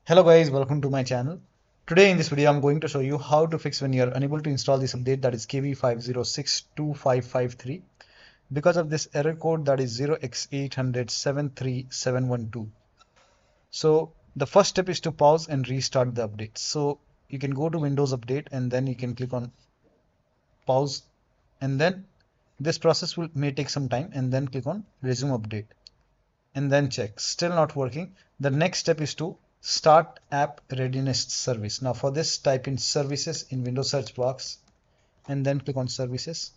Hello guys, welcome to my channel. Today in this video I'm going to show you how to fix when you're unable to install this update, that is KB5062553, because of this error code, that is 0x80073712. So the first step is to pause and restart the update. So you can go to Windows Update and then you can click on pause, and then this process may take some time, and then click on resume update and then check. Still not working. The next step is to start app readiness service. Now for this, type in services in Windows search box and then click on services.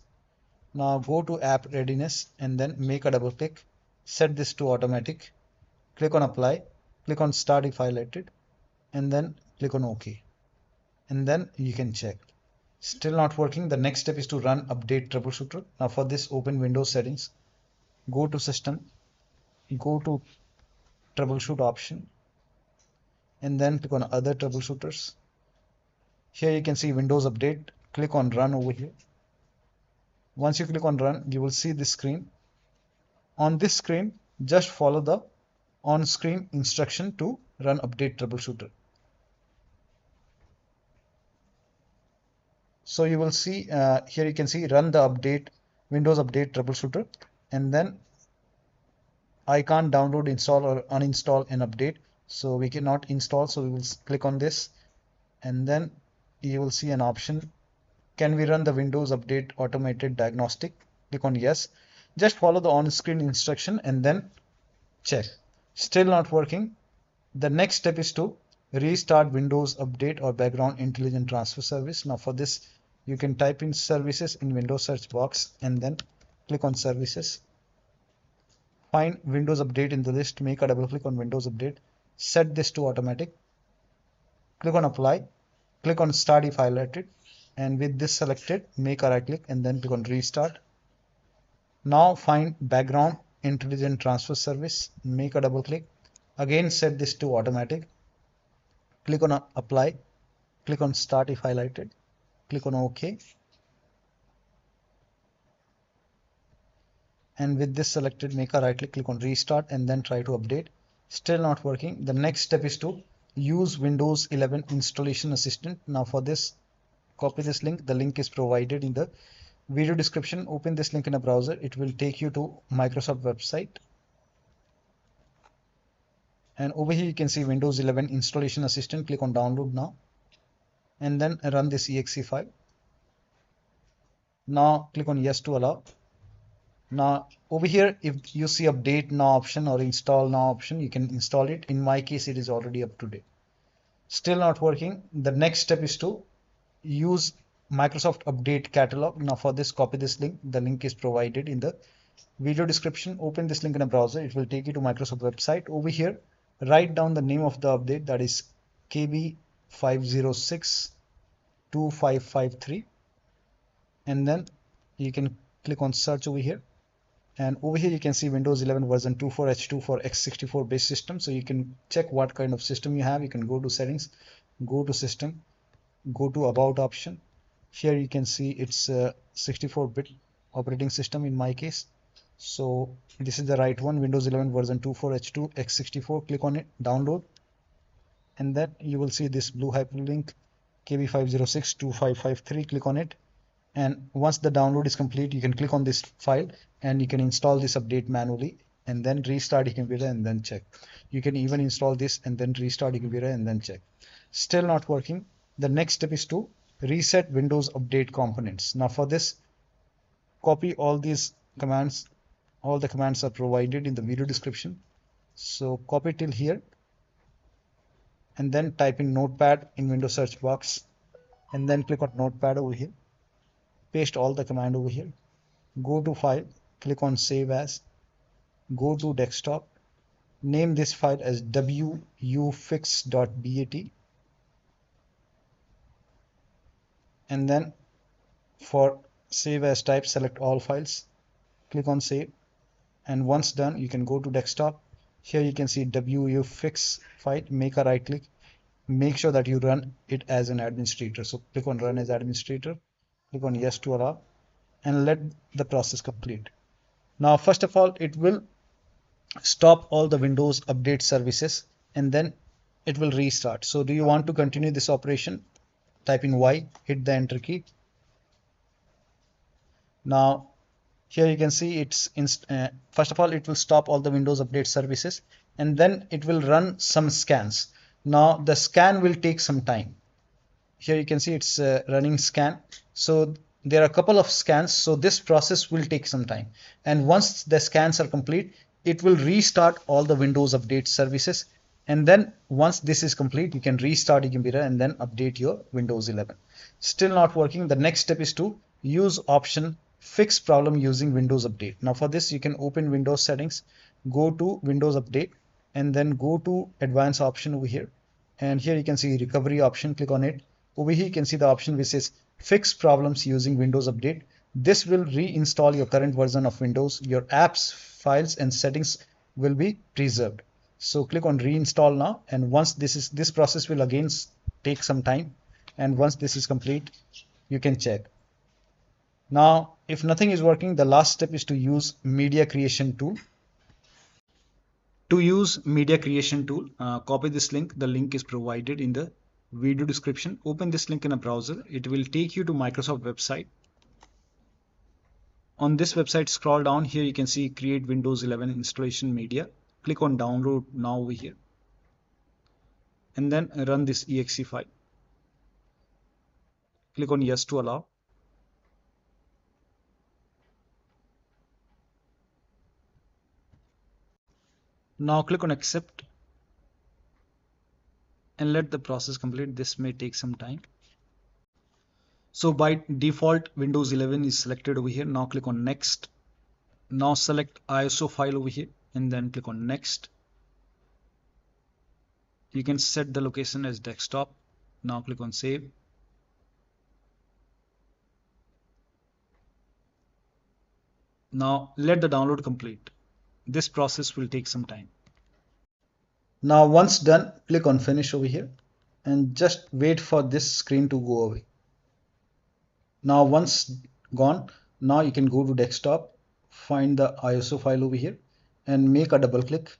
Now go to app readiness and then make a double click, set this to automatic, click on apply, click on start if highlighted, and then click on OK, and then you can check. Still not working. The next step is to run update troubleshooter. Now for this, open Windows settings, go to system, go to troubleshoot option, and then click on other troubleshooters. Here you can see Windows Update. Click on run over here. Once you click on run, you will see this screen. On this screen, just follow the on-screen instruction to run update troubleshooter. So you will see here you can see run the update Windows Update troubleshooter, and then I can't download, install or uninstall an update, so we cannot install. So we will click on this, and then you will see an option, can we run the Windows Update automated diagnostic? Click on yes. Just follow the on-screen instruction and then check. Still not working. The next step is to restart Windows Update or background intelligent transfer service. Now for this, you can type in services in Windows search box and then click on services. Find Windows Update in the list, make a double click on Windows Update, set this to automatic, click on apply, click on start if highlighted, and with this selected, make a right click and then click on restart. Now find background intelligent transfer service, make a double click, again set this to automatic, click on apply, click on start if highlighted, click on OK, and with this selected, make a right click on restart and then try to update. Still not working. The next step is to use Windows 11 installation assistant. Now for this, copy this link. The link is provided in the video description. Open this link in a browser. It will take you to Microsoft website, and over here you can see Windows 11 installation assistant. Click on download now and then run this exe file. Now click on yes to allow. Now over here, if you see update now option or install now option, you can install it. In my case, it is already up to date. Still not working. The next step is to use Microsoft Update Catalog. Now for this, copy this link. The link is provided in the video description. Open this link in a browser. It will take you to Microsoft website. Over here, write down the name of the update, that is KB5062553, and then you can click on search over here. And over here you can see Windows 11 version 24H2 for x64 based system. So you can check what kind of system you have. You can go to settings, go to system, go to about option. Here you can see it's a 64-bit operating system in my case. So this is the right one, Windows 11 version 24H2 x64. Click on it, download, and then you will see this blue hyperlink KB5062553. Click on it. And once the download is complete, you can click on this file and you can install this update manually and then restart your computer and then check. You can even install this and then restart your computer and then check. Still not working. The next step is to reset Windows Update components. Now for this, copy all these commands. All the commands are provided in the video description. So copy till here and then type in Notepad in Windows search box and then click on Notepad over here. Paste all the command over here. Go to file, click on save as, go to desktop, name this file as wuauserv.bat, and then for save as type, select all files, click on save, and once done you can go to desktop. Here you can see wuauserv file, make a right click, make sure that you run it as an administrator. So click on run as administrator, click on yes to allow, and let the process complete. Now first of all, it will stop all the Windows Update services, and then it will restart. So do you want to continue this operation? Type in Y, hit the enter key. Now here you can see it's first of all it will stop all the Windows Update services, and then it will run some scans. Now the scan will take some time. Here you can see it's running scan. So there are a couple of scans, so this process will take some time, and once the scans are complete, it will restart all the Windows Update services, and then once this is complete, you can restart your computer and then update your Windows 11. Still not working, the next step is to use option fix problem using Windows Update. Now for this you can open Windows settings, go to Windows Update, and then go to advanced option over here, and here you can see recovery option, click on it. Over here you can see the option which says fix problems using Windows Update. This will reinstall your current version of Windows. Your apps, files and settings will be preserved. So click on reinstall now, and once this process will again take some time, and once this is complete you can check. Now if nothing is working, the last step is to use media creation tool. To use media creation tool, copy this link. The link is provided in the video description. Open this link in a browser. It will take you to Microsoft website. On this website, scroll down. Here you can see create Windows 11 installation media. Click on download now over here, and then run this exe file. Click on yes to allow. Now click on accept and let the process complete. This may take some time. So by default Windows 11 is selected over here. Now click on next. Now select ISO file over here and then click on next. You can set the location as desktop. Now click on save. Now let the download complete. This process will take some time. Now once done, click on finish over here and just wait for this screen to go away. Now once gone, now you can go to desktop, find the ISO file over here and make a double click,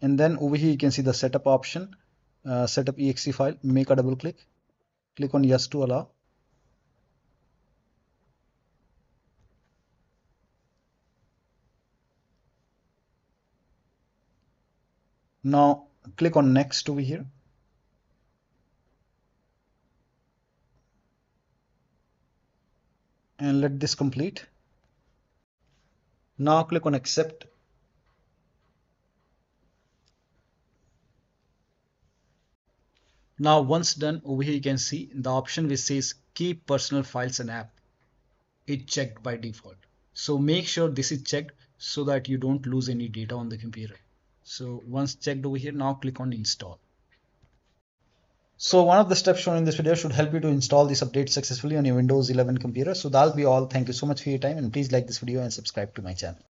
and then over here you can see the setup option, setup exe file. Make a double click, click on yes to allow. Now click on next over here. And let this complete. Now click on accept. Now once done, over here you can see the option which says keep personal files and app. It's checked by default. So make sure this is checked so that you don't lose any data on the computer. So once checked over here, now click on install. So one of the steps shown in this video should help you to install this update successfully on your Windows 11 computer. So that'll be all. Thank you so much for your time, and please like this video and subscribe to my channel.